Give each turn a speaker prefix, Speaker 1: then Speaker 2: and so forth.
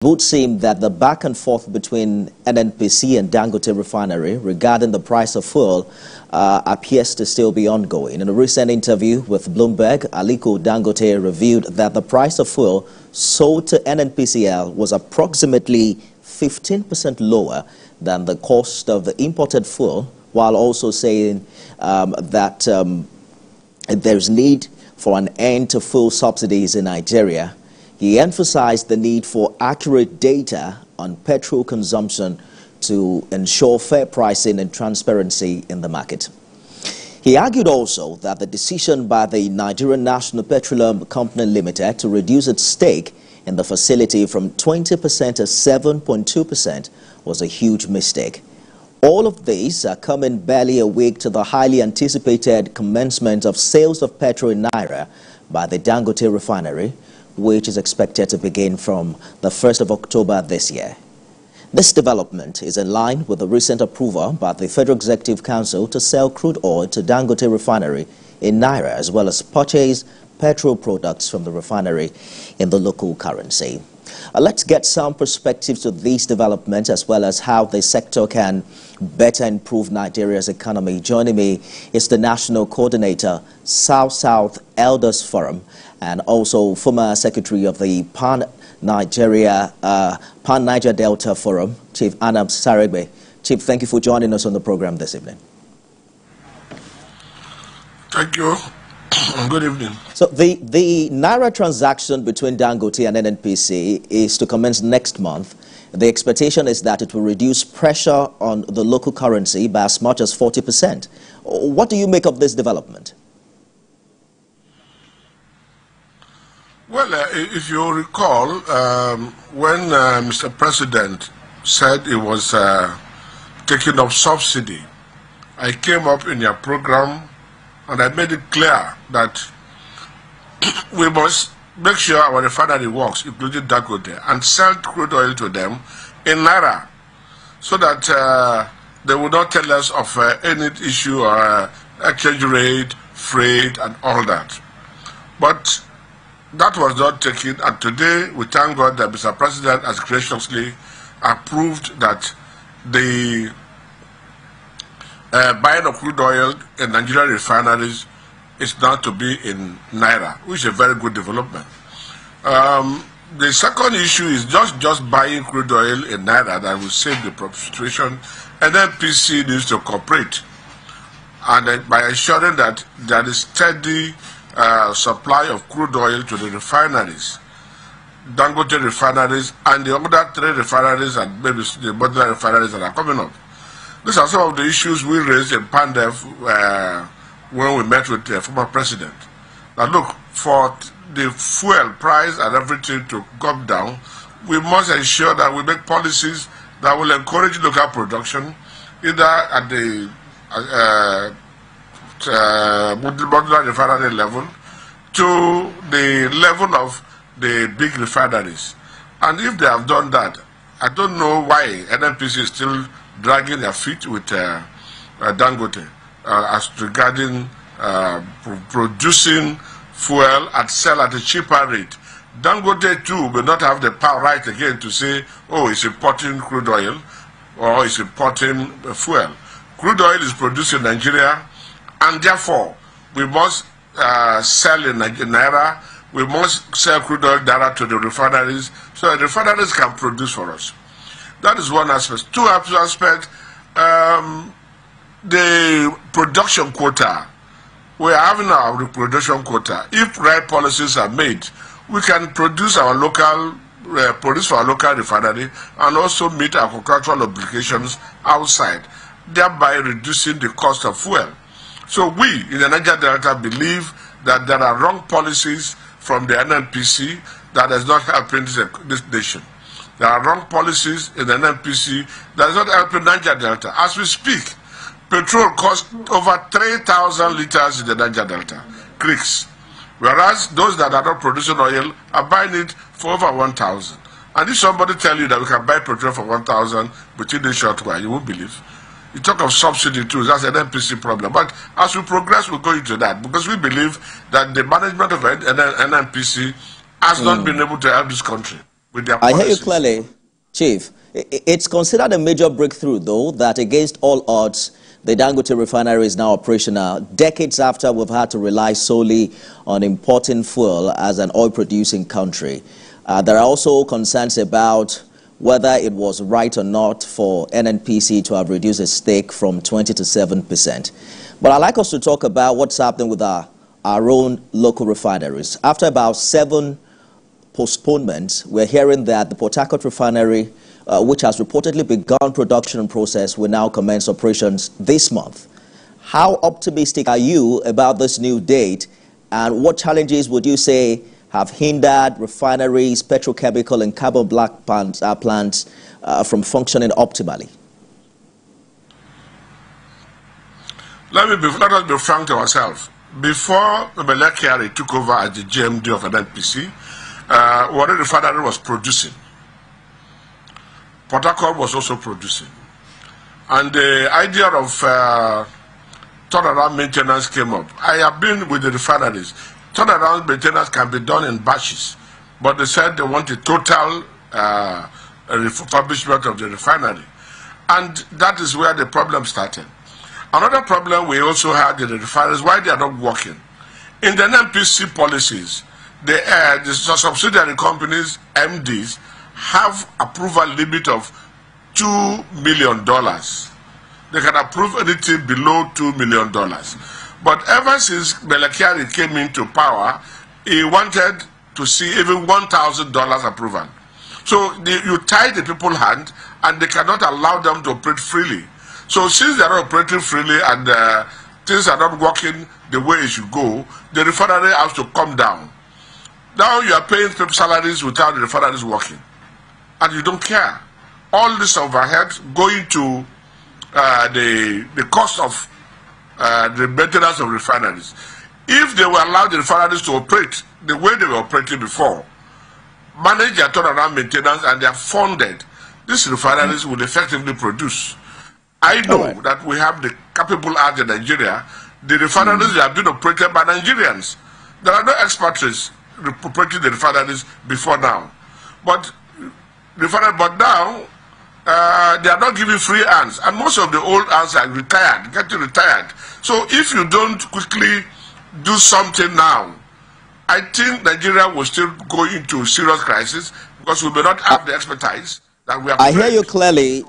Speaker 1: It would seem that the back and forth between NNPC and Dangote Refinery regarding the price of fuel appears to still be ongoing. In a recent interview with Bloomberg, Aliko Dangote revealed that the price of fuel sold to NNPCL was approximately 15% lower than the cost of the imported fuel, while also saying that there's need for an end to fuel subsidies in Nigeria. He emphasized the need for accurate data on petrol consumption to ensure fair pricing and transparency in the market. He argued also that the decision by the Nigerian National Petroleum Company Limited to reduce its stake in the facility from 20% to 7.2% was a huge mistake. All of these are coming barely a week to the highly anticipated commencement of sales of petrol in naira by the Dangote Refinery, which is expected to begin from the 1st of October this year. This development is in line with the recent approval by the Federal Executive Council to sell crude oil to Dangote Refinery in naira, as well as purchase petrol products from the refinery in the local currency. Let's get some perspectives to these developments, as well as how the sector can better improve Nigeria's economy. Joining me is the National Coordinator, South-South Elders Forum, and also former Secretary of the Pan-Niger Delta Forum, Chief Anam Sarigbe. Chief, thank you for joining us on the program this evening.
Speaker 2: Thank you. Good evening.
Speaker 1: So the naira transaction between Dangote and NNPC is to commence next month. The expectation is that it will reduce pressure on the local currency by as much as 40%. What do you make of this development?
Speaker 2: Well, if you recall, when Mr. President said he was taking up subsidy, I came up in your program and I made it clear that we must make sure our refinery works, including Dangote, and sell crude oil to them in naira, so that they will not tell us of any issue or exchange rate, freight, and all that. But that was not taken, and today we thank God that Mr. President has graciously approved that the buying of crude oil in Nigerian refineries is now to be in naira, which is a very good development. The second issue is just buying crude oil in naira that will save the situation, and then NNPC needs to cooperate, and by ensuring that there is steady supply of crude oil to the refineries, Dangote refineries, and the other 3 refineries, and maybe the other refineries that are coming up. These are some of the issues we raised in PANDEF when we met with the former president. Now look, for the fuel price and everything to come down, we must ensure that we make policies that will encourage local production, either at the modular refinery level to the level of the big refineries. And if they have done that, I don't know why NNPC is still dragging their feet with Dangote as regarding producing fuel and sell at a cheaper rate. Dangote too will not have the power right again to say, oh, it's importing crude oil or it's importing fuel. Crude oil is produced in Nigeria, and therefore we must sell in naira. We must sell crude oil direct to the refineries, so the refineries can produce for us. That is one aspect. Two aspects, the production quota. We are having our production quota. If right policies are made, we can produce our local, for our local refinery, and also meet our contractual obligations outside, thereby reducing the cost of fuel. So we in the Niger Delta believe that there are wrong policies from the NNPC that is not helping this nation. There are wrong policies in the NNPC that is not helping Niger Delta. As we speak, petrol costs over 3,000 liters in the Niger Delta creeks, whereas those that are not producing oil are buying it for over 1,000. And if somebody tell you that we can buy petrol for 1,000 within a short while, you won't believe. You talk of subsidy too, that's an NNPC problem. But as we progress, we'll go into that, because we believe that the management of NNPC has not been able to help this country. with their
Speaker 1: I
Speaker 2: policies.
Speaker 1: hear you clearly, Chief. It's considered a major breakthrough, though, that against all odds, the Dangote Refinery is now operational, decades after we've had to rely solely on importing fuel as an oil-producing country. There are also concerns about whether it was right or not for NNPC to have reduced its stake from 20 to 7%. But I'd like us to talk about what's happening with our own local refineries. After about 7 postponements, we're hearing that the Port Harcourt Refinery, which has reportedly begun production process, will now commence operations this month. How optimistic are you about this new date, and what challenges would you say have hindered refineries, petrochemical and carbon black plants from functioning optimally?
Speaker 2: Let us be frank to ourselves. Before Melekari took over as the GMD of NNPC, Warri Refinery was producing. Port Harcourt was also producing. And the idea of turnaround maintenance came up. I have been with the refineries. Turnaround maintenance can be done in batches, but they said they want a total refurbishment of the refinery. And that is where the problem started. Another problem we also had in the refineries, why they are not working. In the NNPC policies, the subsidiary companies, MDs, have approval limit of $2 million. They can approve anything below $2 million. But ever since Melekari came into power, he wanted to see even $1,000 approval. So you tie the people's hand, and they cannot allow them to operate freely. So since they are not operating freely and things are not working the way it should go, the refinery has to come down. Now you are paying people salaries without the refineries working, and you don't care. All this overhead going to the cost of the maintenance of refineries. If they will allow the refineries to operate the way they were operating before, manage their turnaround maintenance, and they are funded, these refineries will effectively produce. I know that we have the capable hands in Nigeria. The refineries have been operated by Nigerians. There are no expatriates operating the refineries before now. But now, they are not giving free hands. And most of the old hands are retired, getting retired. So if you don't quickly do something now, I think Nigeria will still go into serious crisis because we may not have the expertise that we have.
Speaker 1: I hear you clearly.